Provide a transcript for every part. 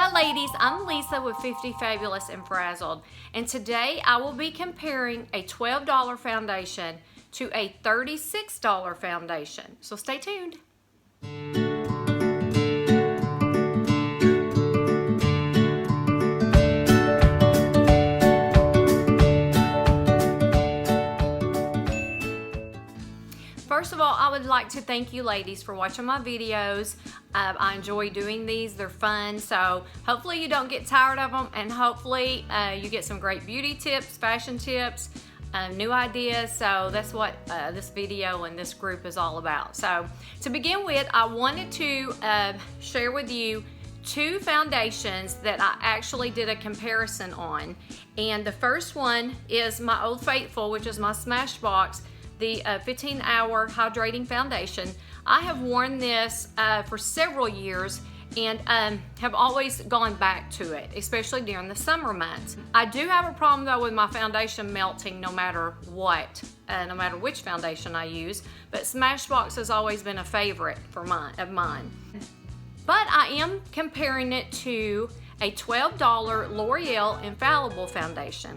Hi ladies, I'm Lisa with 50 Fabulous and Frazzled, and today I will be comparing a $12 foundation to a $36 foundation. So stay tuned. First of all, I would like to thank you ladies for watching my videos. I enjoy doing these, they're fun, so hopefully you don't get tired of them, and hopefully you get some great beauty tips, fashion tips, new ideas. So that's what this video and this group is all about. So to begin with, I wanted to share with you two foundations that I actually did a comparison on. And the first one is my Old Faithful, which is my SMASHBOX, the 15-hour hydrating foundation. I have worn this for several years and have always gone back to it, especially during the summer months. I do have a problem though with my foundation melting no matter what, no matter which foundation I use, but SMASHBOX has always been a favorite of mine. But I am comparing it to a $12 L'Oreal Infallible foundation.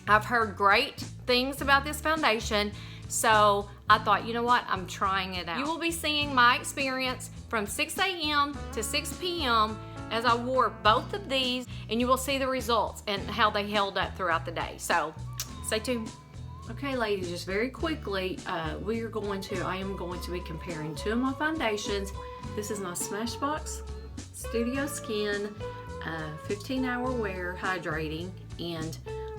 I've heard great things about this foundation, so I thought, you know what, I'm trying it out. You will be seeing my experience from 6 a.m. to 6 p.m. as I wore both of these, and you will see the results and how they held up throughout the day. So stay tuned. Okay ladies, just very quickly, I am going to be comparing two of my foundations. This is my SMASHBOX Studio Skin 15-hour wear hydrating, and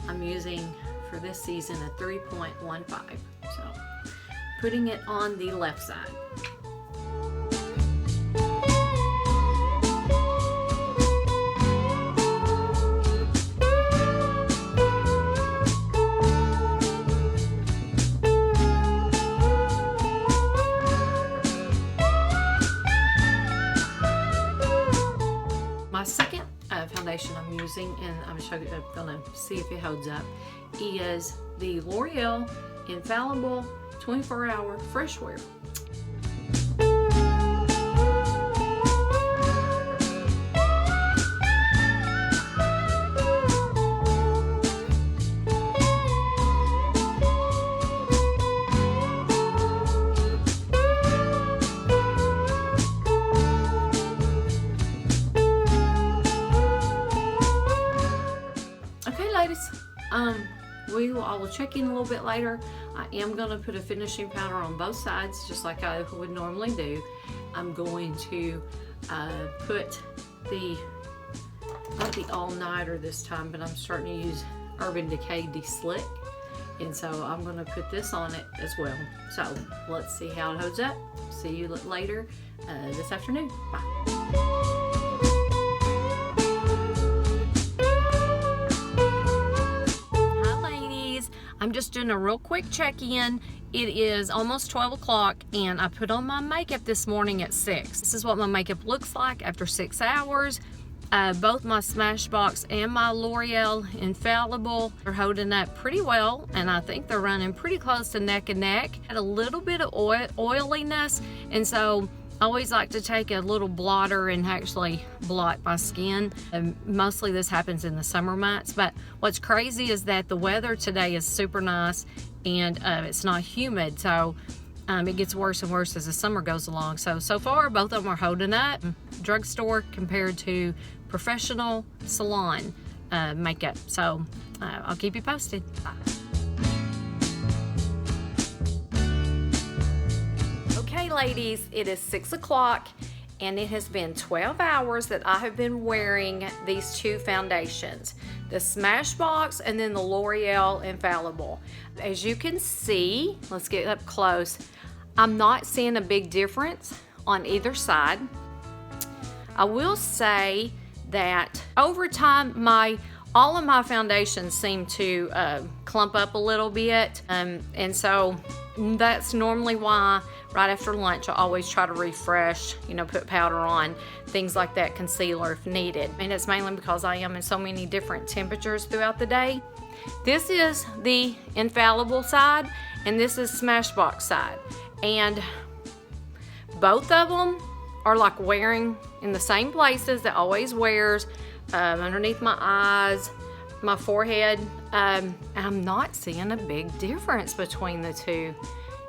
I'm using for this season a 3.15. So putting it on the left side. My second foundation I'm using, and I'm gonna see if it holds up, is the L'Oreal Infallible 24-hour fresh wear. Okay ladies, I will check in a little bit later. I am going to put a finishing powder on both sides just like I would normally do. I'm going to put not the all-nighter this time, but I'm starting to use Urban Decay De-Slick, and so I'm going to put this on it as well. So let's see how it holds up. See you later this afternoon. Bye. I'm just doing a real quick check-in. It is almost 12 o'clock and I put on my makeup this morning at 6. This is what my makeup looks like after 6 hours. Both my SMASHBOX and my L'Oreal Infallible are holding up pretty well, and I think they're running pretty close to neck and neck. Had a little bit of oiliness, and so I always like to take a little blotter and actually blot my skin. Mostly this happens in the summer months, but what's crazy is that the weather today is super nice and it's not humid, so it gets worse and worse as the summer goes along. So far both of them are holding up. Drugstore compared to professional salon makeup. So I'll keep you posted. Bye. Okay ladies, it is 6 o'clock and it has been 12 hours that I have been wearing these two foundations, the SMASHBOX and then the L'Oreal Infallible. As you can see, let's get up close, I'm not seeing a big difference on either side. I will say that over time all of my foundations seem to clump up a little bit, and so that's normally why right after lunch I always try to refresh, put powder on, things like that, concealer if needed. And it's mainly because I am in so many different temperatures throughout the day. This is the Infallible side and this is SMASHBOX side, and both of them are like wearing in the same places that always wears, underneath my eyes, my forehead. I'm not seeing a big difference between the two.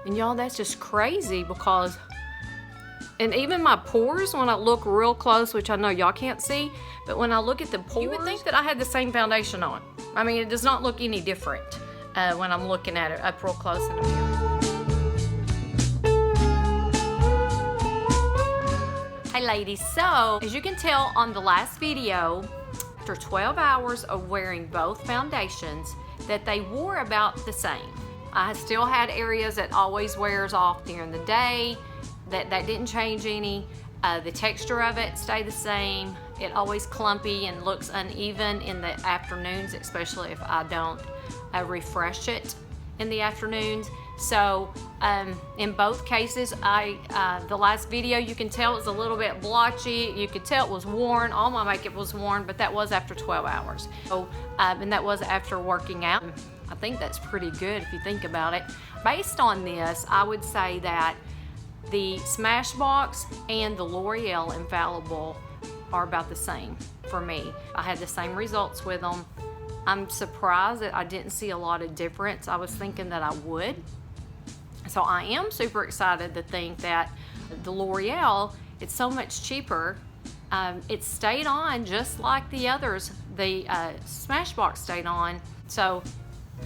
And y'all, that's just crazy because, and even my pores, when I look real close, which I know y'all can't see, but when I look at the pores, you would think that I had the same foundation on. I mean, it does not look any different when I'm looking at it up real close in the mirror. Hey ladies, so as you can tell on the last video, after 12 hours of wearing both foundations, that they wore about the same. I still had areas that always wears off during the day, that didn't change any. The texture of it stayed the same. It always clumpy and looks uneven in the afternoons, especially if I don't refresh it in the afternoons. So in both cases, the last video, you can tell it was a little bit blotchy. You could tell it was worn. All my makeup was worn, but that was after 12 hours. So, and that was after working out. I think that's pretty good if you think about it. Based on this, I would say that the SMASHBOX and the L'Oreal Infallible are about the same for me. I had the same results with them. I'm surprised that I didn't see a lot of difference. I was thinking that I would. So I am super excited to think that the L'Oreal, it's so much cheaper. It stayed on just like the others. The SMASHBOX stayed on. So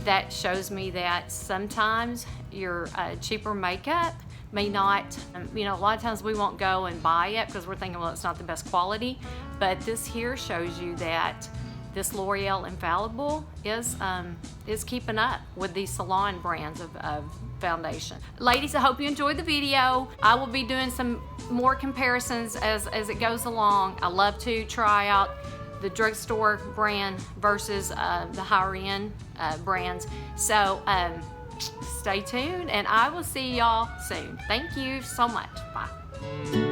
that shows me that sometimes your cheaper makeup may not, you know, a lot of times we won't go and buy it because we're thinking, well, it's not the best quality. But this here shows you that this L'Oreal Infallible is keeping up with these salon brands of foundation. Ladies, I hope you enjoyed the video. I will be doing some more comparisons as it goes along. I love to try out the drugstore brand versus the higher end brands. So stay tuned and I will see y'all soon. Thank you so much. Bye.